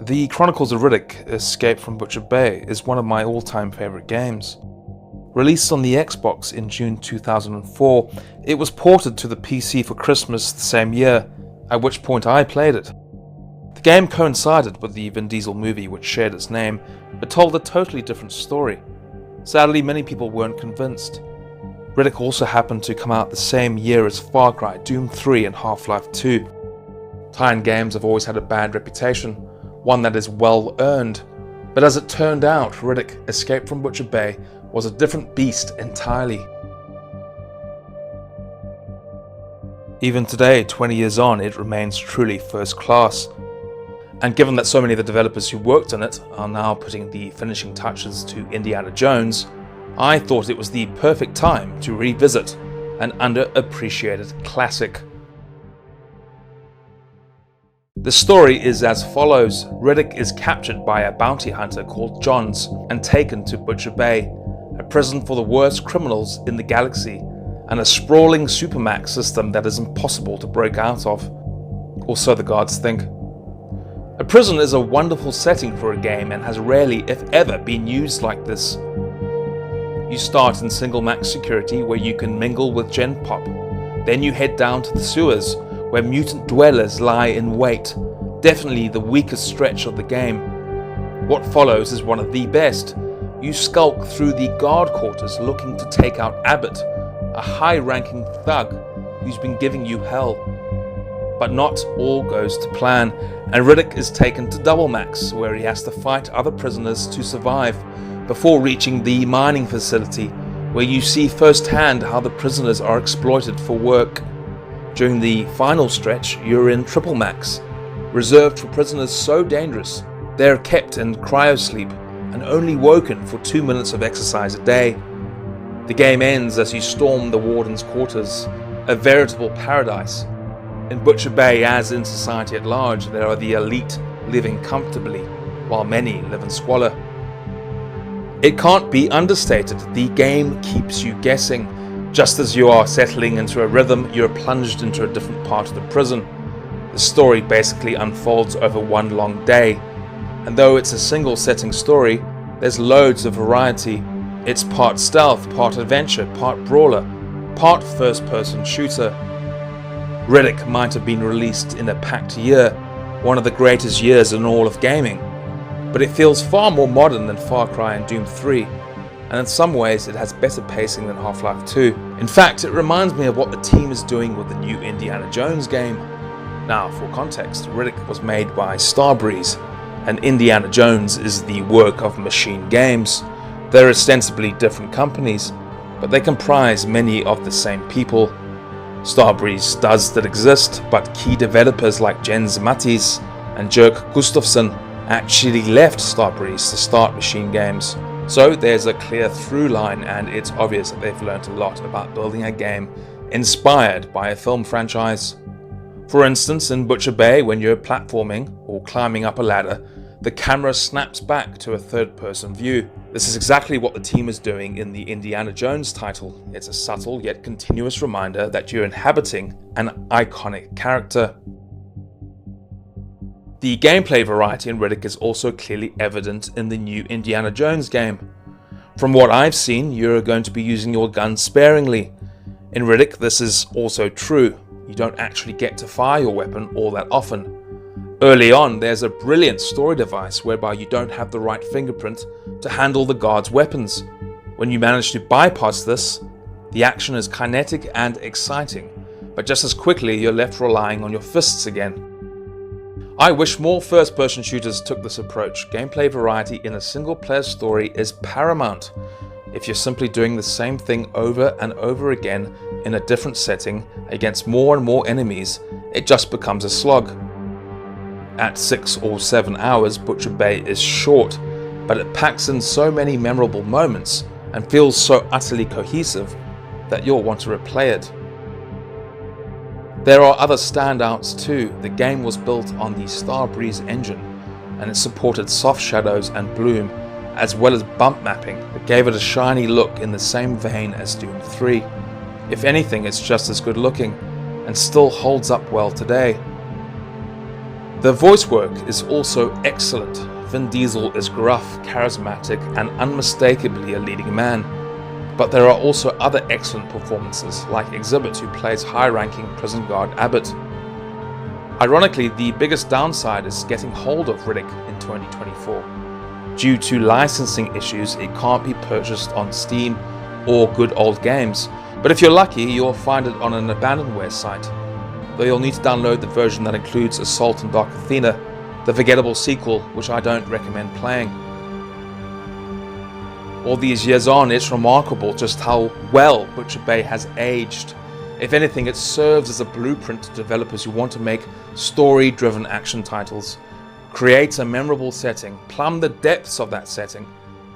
The Chronicles of Riddick: Escape from Butcher Bay is one of my all-time favorite games. Released on the Xbox in June 2004, it was ported to the PC for Christmas the same year, at which point I played it. The game coincided with the Vin Diesel movie which shared its name, but told a totally different story. Sadly, many people weren't convinced. Riddick also happened to come out the same year as Far Cry, Doom 3 and Half-Life 2. Tie-in games have always had a bad reputation, one that is well earned, but as it turned out, Riddick: Escape from Butcher Bay was a different beast entirely. Even today, 20 years on, it remains truly first class. And given that so many of the developers who worked on it are now putting the finishing touches to Indiana Jones, I thought it was the perfect time to revisit an underappreciated classic. The story is as follows. Riddick is captured by a bounty hunter called Johns and taken to Butcher Bay, a prison for the worst criminals in the galaxy, and a sprawling supermax system that is impossible to break out of. Or so the gods think. A prison is a wonderful setting for a game and has rarely, if ever, been used like this. You start in single max security where you can mingle with Gen Pop. Then you head down to the sewers where mutant dwellers lie in wait, definitely the weakest stretch of the game. What follows is one of the best. You skulk through the guard quarters looking to take out Abbott, a high-ranking thug who's been giving you hell. But not all goes to plan, and Riddick is taken to Double Max, where he has to fight other prisoners to survive, before reaching the mining facility, where you see firsthand how the prisoners are exploited for work. During the final stretch, you're in Triple Max, reserved for prisoners so dangerous they're kept in cryosleep and only woken for 2 minutes of exercise a day. The game ends as you storm the warden's quarters, a veritable paradise. In Butcher Bay, as in society at large, there are the elite living comfortably, while many live in squalor. It can't be understated, the game keeps you guessing. Just as you are settling into a rhythm, you're plunged into a different part of the prison. The story basically unfolds over one long day, and though it's a single setting story, there's loads of variety. It's part stealth, part adventure, part brawler, part first-person shooter. Riddick might have been released in a packed year, one of the greatest years in all of gaming, but it feels far more modern than Far Cry and Doom 3, and in some ways it has better pacing than Half-Life 2. In fact, it reminds me of what the team is doing with the new Indiana Jones game. Now, for context, Riddick was made by Starbreeze, and Indiana Jones is the work of Machine Games. They're ostensibly different companies, but they comprise many of the same people. Starbreeze does still exist, but key developers like Jens Mattis and Jerk Gustafsson actually left Starbreeze to start Machine Games. So there's a clear through line, and it's obvious that they've learned a lot about building a game inspired by a film franchise. For instance, in Butcher Bay, when you're platforming or climbing up a ladder, the camera snaps back to a third-person view. This is exactly what the team is doing in the Indiana Jones title. It's a subtle yet continuous reminder that you're inhabiting an iconic character. The gameplay variety in Riddick is also clearly evident in the new Indiana Jones game. From what I've seen, you're going to be using your gun sparingly. In Riddick, this is also true. You don't actually get to fire your weapon all that often. Early on, there's a brilliant story device whereby you don't have the right fingerprint to handle the guard's weapons. When you manage to bypass this, the action is kinetic and exciting, but just as quickly you're left relying on your fists again. I wish more first-person shooters took this approach. Gameplay variety in a single-player story is paramount. If you're simply doing the same thing over and over again in a different setting against more and more enemies, it just becomes a slog. At 6 or 7 hours, Butcher Bay is short, but it packs in so many memorable moments and feels so utterly cohesive that you'll want to replay it. There are other standouts too. The game was built on the Starbreeze engine, and it supported soft shadows and bloom, as well as bump mapping that gave it a shiny look in the same vein as Doom 3. If anything, it's just as good looking, and still holds up well today. The voice work is also excellent. Vin Diesel is gruff, charismatic, and unmistakably a leading man. But there are also other excellent performances, like Exhibit, who plays high-ranking prison guard Abbott. Ironically, the biggest downside is getting hold of Riddick in 2024. Due to licensing issues, it can't be purchased on Steam or Good Old Games, but if you're lucky, you'll find it on an abandonware site, though you'll need to download the version that includes Assault on Dark Athena, the forgettable sequel, which I don't recommend playing. All these years on, it's remarkable just how well Butcher Bay has aged. If anything, it serves as a blueprint to developers who want to make story-driven action titles, create a memorable setting, plumb the depths of that setting,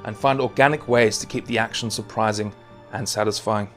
and find organic ways to keep the action surprising and satisfying.